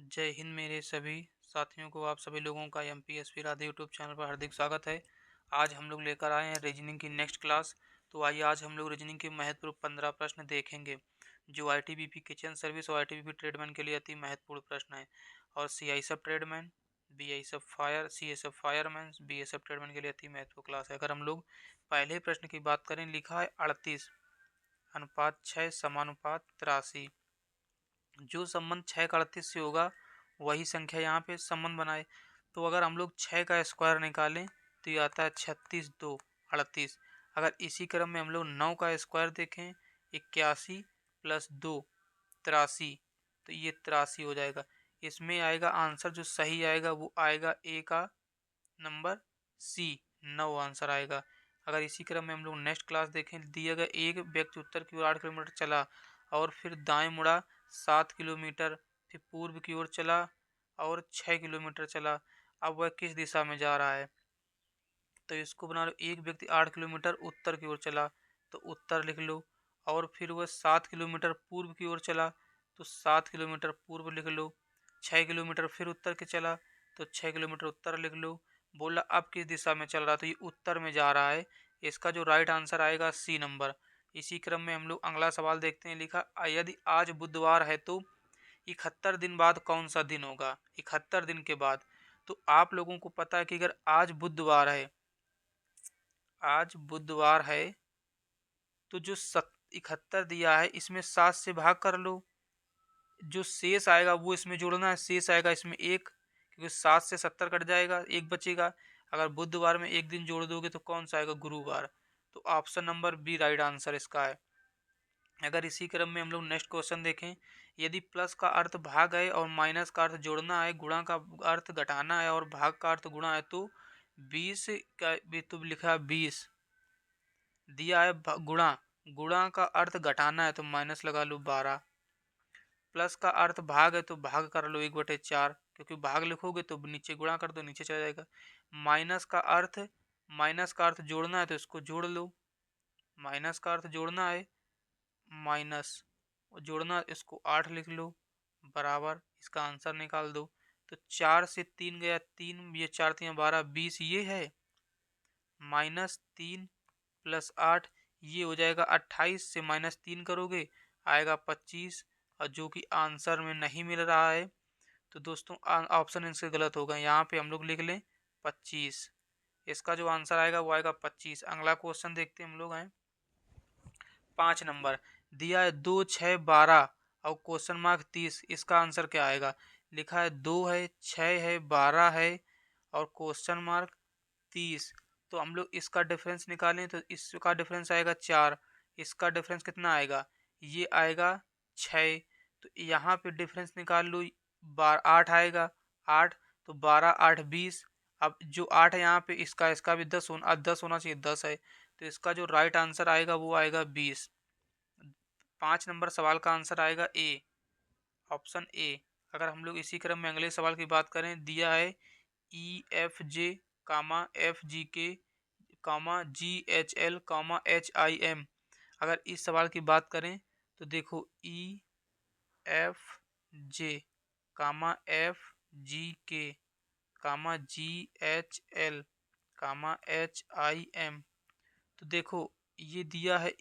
जय हिंद मेरे सभी साथियों को। आप सभी लोगों का एमपीएसपी राधे यूट्यूब चैनल पर हार्दिक स्वागत है। आज हम लोग लेकर आए हैं रीजनिंग की नेक्स्ट क्लास। तो आइए आज हम लोग रीजनिंग के महत्वपूर्ण 15 प्रश्न देखेंगे जो आईटीबीपी किचन सर्विस और आईटीबीपी ट्रेडमैन के लिए अति महत्वपूर्ण प्रश्न है। और CISF tradesman, BISF fire, CSF fireman, BSF tradesman के लिए अति महत्वपूर्ण क्लास है। अगर हम लोग पहले प्रश्न की बात करें, लिखा है 38 अनुपात 6 समानुपात 83। जो संबंध 6 का 38 से होगा वही संख्या यहाँ पे संबंध बनाए। तो अगर हम लोग 6 का स्क्वायर निकालें तो ये आता है 36 2 38। अगर इसी क्रम में हम लोग 9 का स्क्वायर देखें 81 प्लस 2 83, तो ये 83 हो जाएगा। इसमें आएगा आंसर जो सही आएगा वो आएगा ए का नंबर सी, 9 आंसर आएगा। अगर इसी क्रम में हम लोग नेक्स्ट क्लास देखें, दिया गया एक व्यक्ति उत्तर की ओर 8 किलोमीटर चला और फिर दाएं मुड़ा 7 किलोमीटर, फिर पूर्व की ओर चला और 6 किलोमीटर चला। अब वह किस दिशा में जा रहा है? तो इसको बना लो, एक व्यक्ति 8 किलोमीटर उत्तर की ओर चला तो उत्तर लिख लो, और फिर वह 7 किलोमीटर पूर्व की ओर चला तो 7 किलोमीटर पूर्व लिख लो। 6 किलोमीटर फिर उत्तर के चला तो 6 किलोमीटर उत्तर लिख लो। बोला अब किस दिशा में चल रहा, तो ये उत्तर में जा रहा है। इसका जो राइट आंसर आएगा सी नंबर। इसी क्रम में हम लोग अगला सवाल देखते हैं। लिखा यदि आज बुधवार है तो 71 दिन बाद कौन सा दिन होगा? 71 दिन के बाद। तो आप लोगों को पता है कि अगर आज बुधवार है, आज बुधवार है तो जो 71 दिया है इसमें 7 से भाग कर लो। जो शेष आएगा वो इसमें जोड़ना है, शेष आएगा इसमें एक, क्योंकि 7 से 70 कट जाएगा, एक बचेगा। अगर बुधवार में एक दिन जोड़ दोगे तो कौन सा आएगा? गुरुवार। तो option number B right answer इसका है। अगर इसी क्रम में हम लोग नेक्स्ट क्वेश्चन देखें, यदि प्लस का अर्थ भाग है और माइनस का अर्थ जोड़ना है, गुणा का अर्थ घटाना है और भाग का अर्थ गुणा है, तो 20 का भी तो लिखा है 20 दिया है गुणा, गुणा का अर्थ घटाना है तो माइनस लगा लो 12। प्लस का अर्थ भाग है तो भाग कर लो 1/4, क्योंकि भाग लिखोगे तो नीचे गुणा कर दो, नीचे चला जाएगा। माइनस का अर्थ, माइनस का अर्थ जोड़ना है तो इसको जोड़ लो, माइनस का अर्थ जोड़ना है, माइनस जोड़ना इसको 8 लिख लो, बराबर इसका आंसर निकाल दो। तो 4 से 3 गया 3, ये 4 3 12 20 ये है, -3 + 8 ये हो जाएगा 28, से -3 करोगे आएगा 25, और जो कि आंसर में नहीं मिल रहा है। तो दोस्तों ऑप्शन इनसे गलत होगा, यहाँ पे हम लोग लिख लें 25। इसका जो आंसर आएगा वो आएगा 25। अगला क्वेश्चन देखते हैं हम लोग हैं 5 नंबर। दिया है 2 6 12 और क्वेश्चन मार्क 30, इसका आंसर क्या आएगा? लिखा है 2 है, 6 है, 12 है और क्वेश्चन मार्क 30। तो हम लोग इसका डिफरेंस निकालें तो इसका डिफरेंस आएगा 4, इसका डिफरेंस कितना आएगा? ये आएगा 6। तो यहाँ पे डिफरेंस निकाल लो, 8 आएगा, 8 तो 12 8 20। अब जो 8 है यहाँ पे इसका इसका भी 10 होना, 10 होना चाहिए, 10 है। तो इसका जो राइट आंसर आएगा वो आएगा 20। 5 नंबर सवाल का आंसर आएगा ए, ऑप्शन ए। अगर हम लोग इसी क्रम में अगले सवाल की बात करें, दिया है EFJ, FGK, GHL, HIM। अगर इस सवाल की बात करें तो देखो EFJ, FGK, GHL, HIM। तो देखो ये दिया है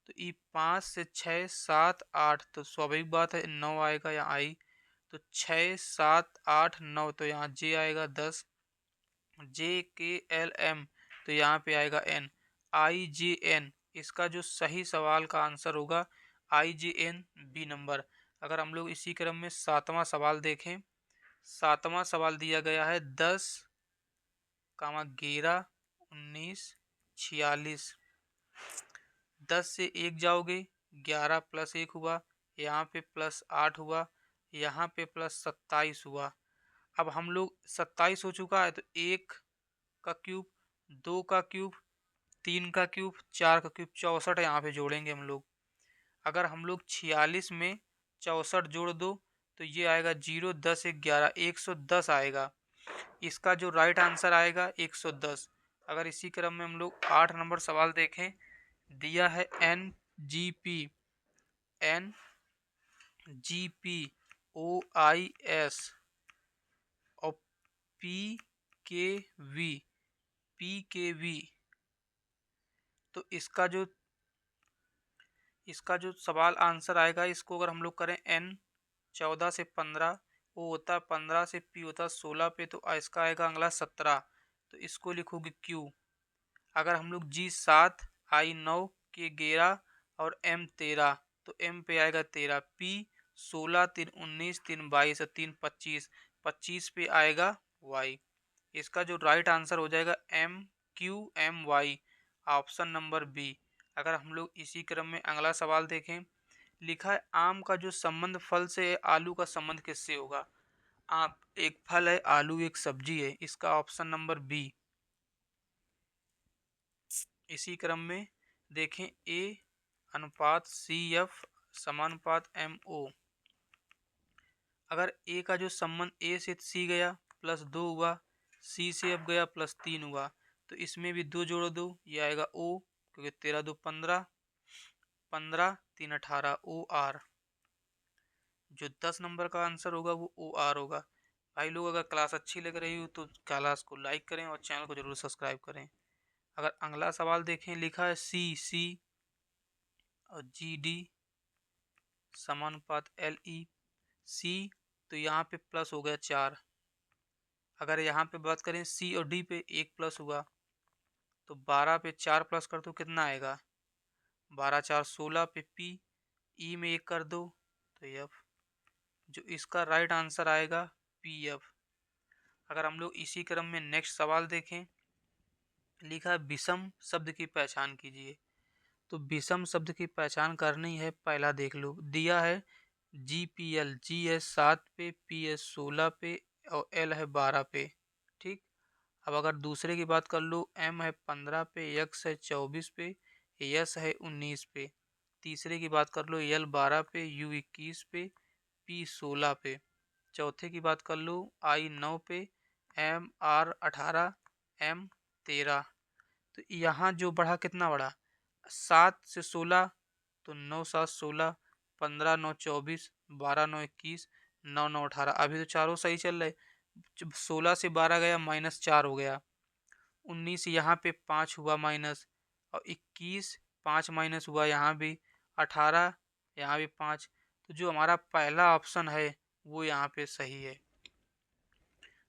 तो 5 से 6 7 8, तो स्वाभाविक बात है 9 आएगा यहाँ आई। तो 6 7 8 9, तो यहाँ जे आएगा 10, JKLM, तो यहाँ पे आएगा N, IJN। इसका जो सही सवाल का आंसर होगा IJN, बी नंबर। अगर हम लोग इसी क्रम में 7वां सवाल देखें, 7वां सवाल दिया गया है 10, 11 19 46। 10 से 1 जाओगे 11 + 1 हुआ, यहाँ पे +8 हुआ, यहाँ पे +27 हुआ। अब हम लोग 27 हो चुका है तो 1 का क्यूब, 2 का क्यूब, 3 का क्यूब, 4 का क्यूब, 64 यहाँ पे जोड़ेंगे हम लोग। अगर हम लोग 46 में 64 जोड़ दो तो ये आएगा 0 10 11 110 आएगा। इसका जो राइट आंसर आएगा 110। अगर इसी क्रम में हम लोग 8 नंबर सवाल देखें, दिया है NGP, OIS और PKV। तो इसका जो सवाल आंसर आएगा, इसको अगर हम लोग करें n 14 से 15, O होता है 15 से P होता है 16 पे, तो इसका आएगा अगला 17। तो इसको लिखोगे Q। अगर हम लोग G 7, I 9, K 11 और M 13, तो M पे आएगा 13, P 16, 3 19, 3 22 और 3 25, 25 पे आएगा Y। इसका जो राइट आंसर हो जाएगा MQMY, ऑप्शन नंबर बी। अगर हम लोग इसी क्रम में अगला सवाल देखें, लिखा है आम का जो संबंध फल से है, आलू का संबंध किससे होगा। आम एक फल है, आलू एक सब्जी है, इसका ऑप्शन नंबर बी। इसी क्रम में देखें A अनुपात CF समानुपात MO। अगर A का जो संबंध A से C गया +2 हुआ, C से F गया +3 हुआ, तो इसमें भी 2 जोड़ दो, ये आएगा O, क्योंकि 13 2 15, 15 3 18, OR। जो 10 नंबर का आंसर होगा वो OR होगा। भाई लोग, अगर क्लास अच्छी लग रही हो तो क्लास को लाइक करें और चैनल को जरूर सब्सक्राइब करें। अगर अगला सवाल देखें, लिखा है CC और GD समानुपात LE। C तो यहाँ पे प्लस हो गया 4। अगर यहाँ पे बात करें C और D पे 1 प्लस हुआ, तो 12 पे 4 प्लस कर दो, कितना आएगा 12 4 16 पे P, E में 1 कर दो तो F। जो इसका राइट आंसर आएगा PF। अगर हम लोग इसी क्रम में नेक्स्ट सवाल देखें, लिखा है विषम शब्द की पहचान कीजिए। तो विषम शब्द की पहचान करनी है, पहला देख लो, दिया है GPL, G है 7 पे, P है 16 पे और L है 12 पे। ठीक। अब अगर दूसरे की बात कर लो, M है 15 पे, X है 24 पे, S है 19 पे। तीसरे की बात कर लो, L 12 पे, U 21 पे, P 16 पे। चौथे की बात कर लो, I 9 पे, M R 18, M 13। तो यहाँ जो बढ़ा कितना बढ़ा, 7 से 16, तो 9 7 16, 15 9 24, 12 9 21, 9 9 18। अभी तो चारों सही चल रहे। जब 16 से 12 गया -4 हो गया, 19 यहाँ पे 5 हुआ माइनस, और 21 5 माइनस हुआ यहाँ भी, 18 यहाँ भी 5। तो जो हमारा पहला ऑप्शन है वो यहाँ पे सही है।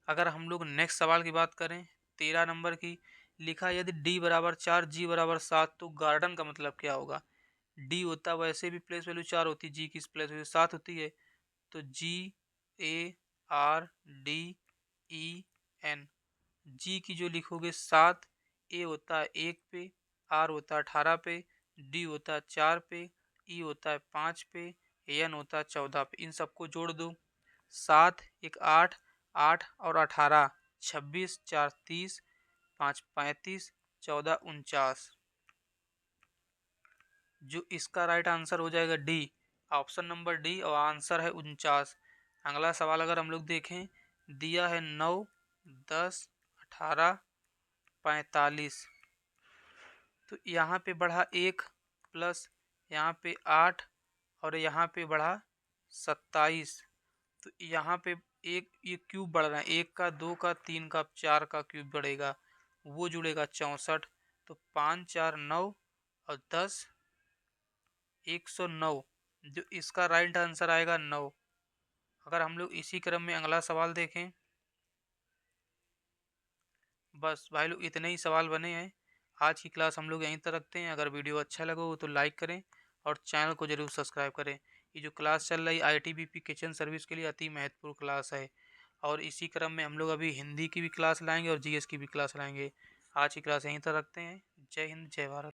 अगर हम लोग नेक्स्ट सवाल की बात करें, 13 नंबर की, लिखा यदि D बराबर 4, G बराबर 7, तो गार्डन का मतलब क्या होगा। D होता है, वैसे भी प्लेस वैल्यू 4 होती है, G की प्लेस वैल्यू 7 होती है, तो GARDEN। G की जो लिखोगे 7, A होता है 1 पे, R होता है 18 पे, D होता है 4 पे, E होता है 5 पे, N होता है 14 पे। इन सबको जोड़ दो, 7 1 8, 8 और 18 26, 4 30, 5 35, 14 49। जो इसका राइट आंसर हो जाएगा D, ऑप्शन नंबर D, और आंसर है 49। अगला सवाल अगर हम लोग देखें, दिया है 9 10 18 45। तो यहाँ पे बढ़ा 1 प्लस यहाँ पे 8 और यहाँ पे बढ़ा 27। तो यहाँ पे एक ये क्यूब बढ़ रहा है, 1 का 2 का 3 का 4 का क्यूब बढ़ेगा, वो जुड़ेगा 64। तो 5 4 9 और 10 109। जो इसका राइट आंसर आएगा 9। अगर हम लोग इसी क्रम में अगला सवाल देखें, बस भाई लोग इतने ही सवाल बने हैं। आज की क्लास हम लोग यहीं तक रखते हैं। अगर वीडियो अच्छा लगा हो तो लाइक करें और चैनल को जरूर सब्सक्राइब करें। ये जो क्लास चल रही ITBP किचन सर्विस के लिए अति महत्वपूर्ण क्लास है। और इसी क्रम में हम लोग अभी हिंदी की भी क्लास लाएंगे और GS की भी क्लास लाएंगे। आज की क्लास यहीं तक रखते हैं। जय हिंद, जय भारत।